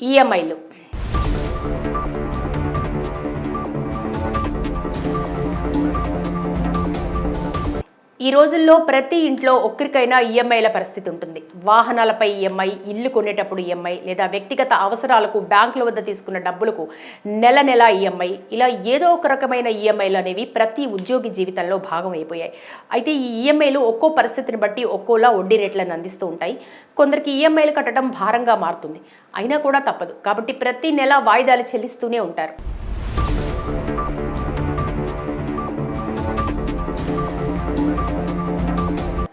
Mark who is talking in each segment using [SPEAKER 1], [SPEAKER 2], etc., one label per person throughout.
[SPEAKER 1] ఈఎంఐలు. ఈ రోజుల్లో ప్రతి ఇంట్లో ఒక్కరికైనా ఈఎంఐల పరిస్థితి ఉంటుంది. వాహనాలపై ఈఎంఐ, ఇల్లు కొనేటప్పుడు ఈఎంఐ, లేదా వ్యక్తిగత అవసరాలకు బ్యాంకుల వద్ద తీసుకున్న డబ్బులకు నెల నెల ఈఎంఐ, ఇలా ఏదో ఒక రకమైన ఈఎంఐలు అనేవి ప్రతి ఉద్యోగి జీవితంలో భాగం అయిపోయాయి. అయితే ఈ ఈఎంఐలు ఒక్కో పరిస్థితిని బట్టి ఒక్కోలా వడ్డీ రేట్లను అందిస్తూ ఉంటాయి. కొందరికి ఈఎంఐలు కట్టడం భారంగా మారుతుంది. అయినా కూడా తప్పదు కాబట్టి ప్రతి నెల వాయిదాలు చెల్లిస్తూనే ఉంటారు.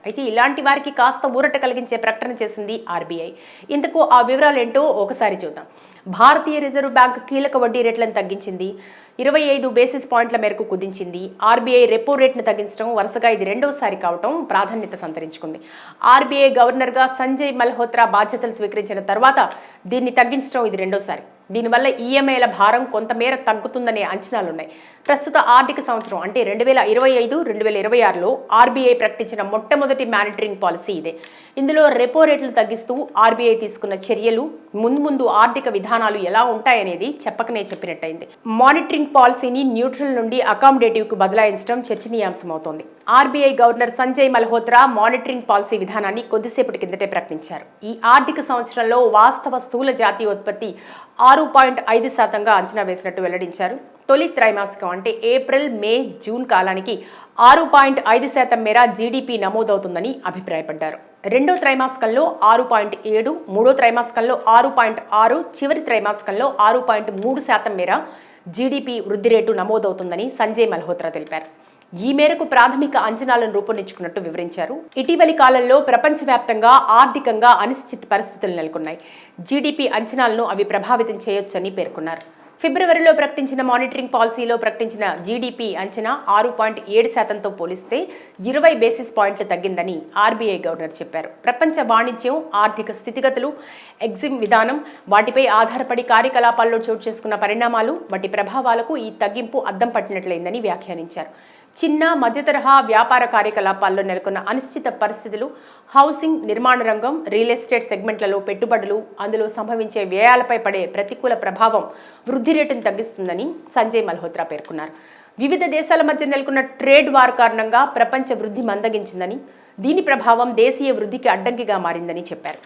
[SPEAKER 1] అయితే ఇలాంటి వారికి కాస్త ఊరట కలిగించే ప్రకటన చేసింది ఆర్బీఐ. ఇంతకు ఆ వివరాలేంటో ఒకసారి చూద్దాం. భారతీయ రిజర్వ్ బ్యాంక్ కీలక వడ్డీ రేట్లను తగ్గించింది. 25 బేసిస్ పాయింట్ల మేరకు కుదించింది. ఆర్బీఐ రెపో రేట్ను తగ్గించడం వరుసగా ఇది రెండోసారి కావటం ప్రాధాన్యత సంతరించుకుంది. ఆర్బీఐ గవర్నర్గా సంజయ్ మల్హోత్రా బాధ్యతలు స్వీకరించిన తర్వాత దీన్ని తగ్గించడం ఇది రెండోసారి. దీనివల్ల ఈఎంఐల భారం కొంతమేర తగ్గుతుందనే అంచనాలున్నాయి. ప్రస్తుత ఆర్థిక సంవత్సరం అంటే 2025-2026లో ఆర్బీఐ ప్రకటించిన మొట్టమొదటి మానిటరింగ్ పాలసీ ఇదే. ఇందులో రెపో రేట్లు తగ్గిస్తూ ఆర్బీఐ తీసుకున్న చర్యలు ముందు ఆర్థిక విధానాలు ఎలా ఉంటాయనేది చెప్పకనే చెప్పినట్టయింది. మానిటరింగ్ పాలసీని న్యూట్రల్ నుండి అకామిడేటివ్కు బదలాయించడం చర్చనీయాంశమవుతోంది. RBI governor Sanjay Malhotra monitoring policy విధానాన్ని కొద్దిసేపటి కిందటే ప్రకటించారు. ఈ ఆర్థిక సంవత్సరంలో వాస్తవ స్థూల జాతీయోత్పత్తి 6.5% అంచనా వేసినట్టు వెల్లడించారు. తొలి త్రైమాసికం అంటే ఏప్రిల్, మే, జూన్ కాలానికి 6.5% మేర జీడీపీ నమోదవుతుందని అభిప్రాయపడ్డారు. రెండో త్రైమాసికంలో 6.7%, మూడో త్రైమాసికంలో 6.6%, చివరి త్రైమాసికంలో 6.3% మేర జీడీపీ వృద్ధి రేటు నమోదవుతుందని సంజయ్ మల్హోత్రా తెలిపారు. ఈ మేరకు ప్రాథమిక అంచనాలను రూపొందించుకున్నట్టు వివరించారు. ఇటీవలి కాలంలో ప్రపంచవ్యాప్తంగా ఆర్థికంగా అనిశ్చిత పరిస్థితులు నెలకొన్నాయి. జీడీపీ అంచనాలను అవి ప్రభావితం చేయొచ్చని పేర్కొన్నారు. ఫిబ్రవరిలో ప్రకటించిన మానిటరింగ్ పాలసీలో ప్రకటించిన జీడీపీ అంచనా 6.7%తో పోలిస్తే 20 బేసిస్ పాయింట్లు తగ్గిందని ఆర్బీఐ గవర్నర్ చెప్పారు. ప్రపంచ వాణిజ్యం, ఆర్థిక స్థితిగతులు, ఎగ్జిమ్ విధానం, వాటిపై ఆధారపడి కార్యకలాపాల్లో చోటు చేసుకున్న పరిణామాలు, వాటి ప్రభావాలకు ఈ తగ్గింపు అద్దం పట్టినట్లయిందని వ్యాఖ్యానించారు. చిన్న, మధ్యతరహా వ్యాపార కార్యకలాపాల్లో నెలకొన్న అనిశ్చిత పరిస్థితులు, హౌసింగ్, నిర్మాణ రంగం, రియల్ ఎస్టేట్ సెగ్మెంట్లలో పెట్టుబడులు, అందులో సంభవించే వ్యయాలపై పడే ప్రతికూల ప్రభావం వృద్ధి రేటును తగ్గిస్తుందని సంజయ్ మల్హోత్రా పేర్కొన్నారు. వివిధ దేశాల మధ్య నెలకొన్న ట్రేడ్ వార్ కారణంగా ప్రపంచ వృద్ధి మందగించిందని, దీని ప్రభావం దేశీయ వృద్ధికి అడ్డంకిగా మారిందని చెప్పారు.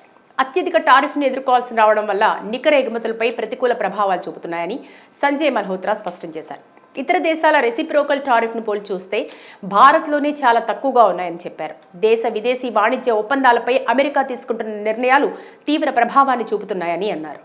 [SPEAKER 1] అత్యధిక టారిఫ్ను ఎదుర్కోవాల్సి రావడం వల్ల నికర ఎగుమతులపై ప్రతికూల ప్రభావాలు చూపుతున్నాయని సంజయ్ మల్హోత్రా స్పష్టం చేశారు. ఇతర దేశాల రెసిప్రోకల్ టారిఫ్ను పోల్చి చూస్తే భారత్లోనే చాలా తక్కువగా ఉన్నాయని చెప్పారు. దేశ విదేశీ వాణిజ్య ఒప్పందాలపై అమెరికా తీసుకుంటున్న నిర్ణయాలు తీవ్ర ప్రభావాన్ని చూపుతున్నాయని అన్నారు.